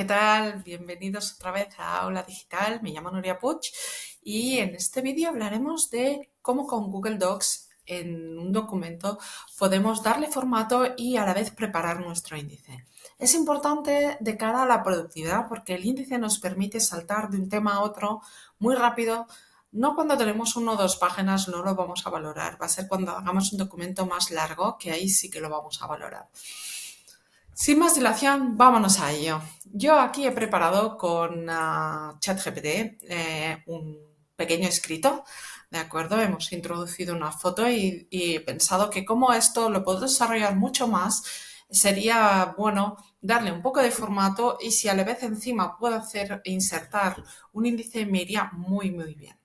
¿qué tal? Bienvenidos otra vez a Aula Digital. Me llamo Nuria Puig y en este vídeo hablaremos de cómo con Google Docs en un documento podemos darle formato y a la vez preparar nuestro índice. Es importante de cara a la productividad porque el índice nos permite saltar de un tema a otro muy rápido. No cuando tenemos 1 o 2 páginas no lo vamos a valorar, va a ser cuando hagamos un documento más largo que ahí sí que lo vamos a valorar. Sin más dilación, vámonos a ello. Yo aquí he preparado con ChatGPT un pequeño escrito, ¿de acuerdo? Hemos introducido una foto y he pensado que como esto lo puedo desarrollar mucho más, sería bueno darle un poco de formato y si a la vez encima puedo hacer e insertar un índice me iría muy bien.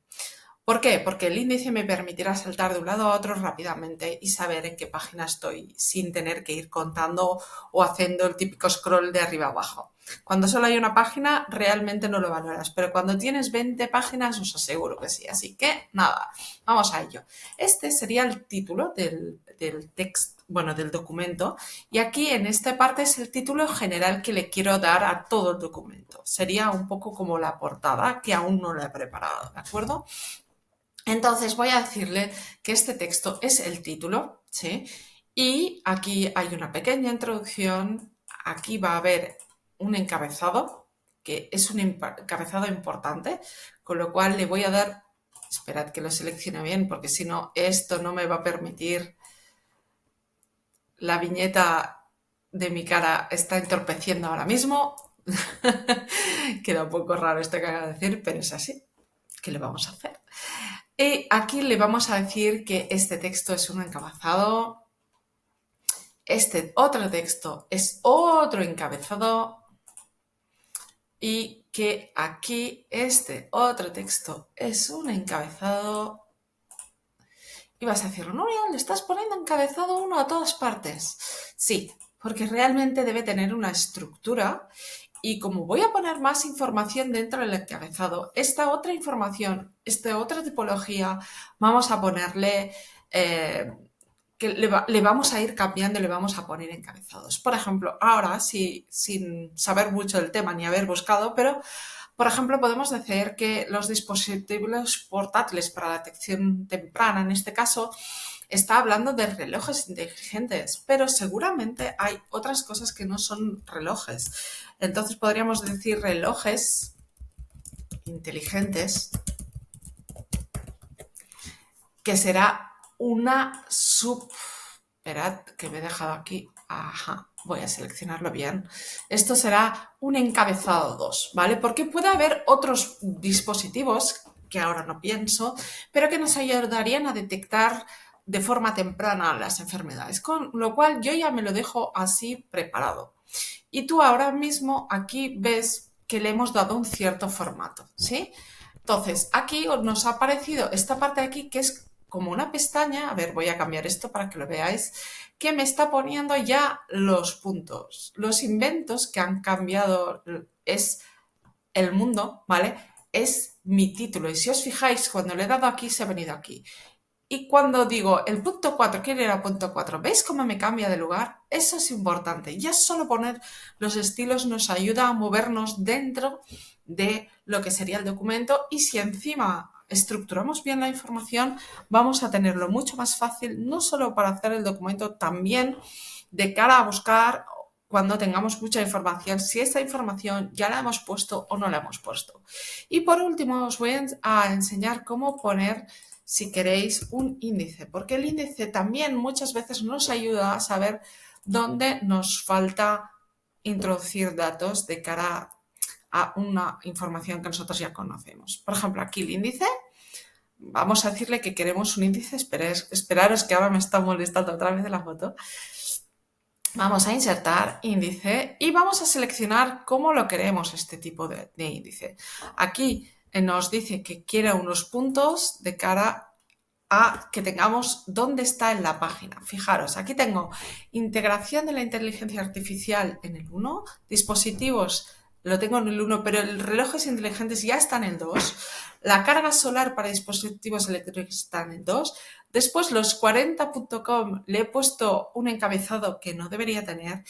¿Por qué? Porque el índice me permitirá saltar de un lado a otro rápidamente y saber en qué página estoy sin tener que ir contando o haciendo el típico scroll de arriba abajo. Cuando solo hay una página realmente no lo valoras, pero cuando tienes 20 páginas os aseguro que sí. Así que nada, vamos a ello. Este sería el título del texto, bueno, del documento, y aquí en esta parte es el título general que le quiero dar a todo el documento. Sería un poco como la portada que aún no la he preparado, ¿de acuerdo? Entonces voy a decirle que este texto es el título, ¿sí? Y aquí hay una pequeña introducción, aquí va a haber un encabezado, que es un encabezado importante, con lo cual le voy a dar, esperad que lo seleccione bien, porque si no, esto no me va a permitir, la viñeta de mi cara está entorpeciendo ahora mismo. Queda un poco raro esto que acabo de decir, pero es así. ¿Qué le vamos a hacer? Y aquí le vamos a decir que este texto es un encabezado, este otro texto es otro encabezado y que aquí este otro texto es un encabezado. Y vas a decir, Nuria, le estás poniendo encabezado uno a todas partes. Sí, porque realmente debe tener una estructura y como voy a poner más información dentro del encabezado, esta otra información, esta otra tipología, vamos a ponerle, que le vamos a ir cambiando y le vamos a poner encabezados. Por ejemplo, ahora, sin saber mucho del tema ni haber buscado, pero por ejemplo, podemos decir que los dispositivos portátiles para la detección temprana, en este caso, está hablando de relojes inteligentes, pero seguramente hay otras cosas que no son relojes. Entonces podríamos decir relojes inteligentes, que será una sub... Esperad, que me he dejado aquí. Ajá, voy a seleccionarlo bien. Esto será un encabezado 2, ¿vale? Porque puede haber otros dispositivos que ahora no pienso, pero que nos ayudarían a detectar de forma temprana las enfermedades, con lo cual yo ya me lo dejo así preparado. Y tú ahora mismo aquí ves que le hemos dado un cierto formato, ¿sí? Entonces, aquí nos ha aparecido esta parte de aquí que es como una pestaña, a ver, voy a cambiar esto para que lo veáis, que me está poniendo ya los puntos, los inventos que han cambiado, es el mundo, ¿vale? Es mi título y si os fijáis, cuando le he dado aquí, se ha venido aquí. Y cuando digo el punto 4, ¿quién era el punto 4? ¿Veis cómo me cambia de lugar? Eso es importante. Ya solo poner los estilos nos ayuda a movernos dentro de lo que sería el documento y si encima estructuramos bien la información, vamos a tenerlo mucho más fácil, no solo para hacer el documento, también de cara a buscar cuando tengamos mucha información, si esta información ya la hemos puesto o no la hemos puesto. Y por último, os voy a enseñar cómo poner, si queréis, un índice, porque el índice también muchas veces nos ayuda a saber dónde nos falta introducir datos de cara a una información que nosotros ya conocemos. Por ejemplo, aquí el índice, vamos a decirle que queremos un índice, esperaros que ahora me está molestando otra vez la foto. Vamos a insertar índice y vamos a seleccionar cómo lo queremos este tipo de índice. Aquí nos dice que quiere unos puntos de cara a que tengamos dónde está en la página. Fijaros, aquí tengo integración de la inteligencia artificial en el 1, dispositivos lo tengo en el 1, pero el relojes inteligentes ya está en el 2, la carga solar para dispositivos eléctricos está en el 2, después los 40.com le he puesto un encabezado que no debería tener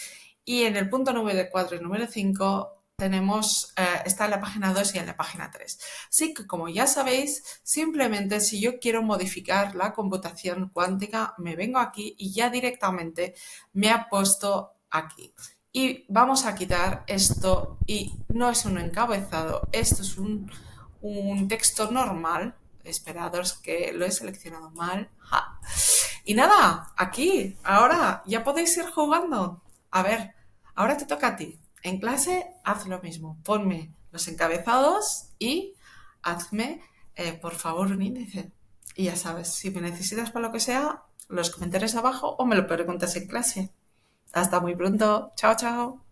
y en el punto número 4 y número 5 tenemos, está en la página 2 y en la página 3. Así que, como ya sabéis, simplemente si yo quiero modificar la computación cuántica, me vengo aquí y ya directamente me ha puesto aquí. Y vamos a quitar esto, y no es un encabezado, esto es un texto normal. Esperados que lo he seleccionado mal. ¡Ja! Y nada, aquí, ahora ya podéis ir jugando. A ver, ahora te toca a ti. En clase, haz lo mismo. Ponme los encabezados y hazme, por favor, un índice. Y ya sabes, si me necesitas para lo que sea, los comentarios abajo o me lo preguntas en clase. Hasta muy pronto. Chao, chao.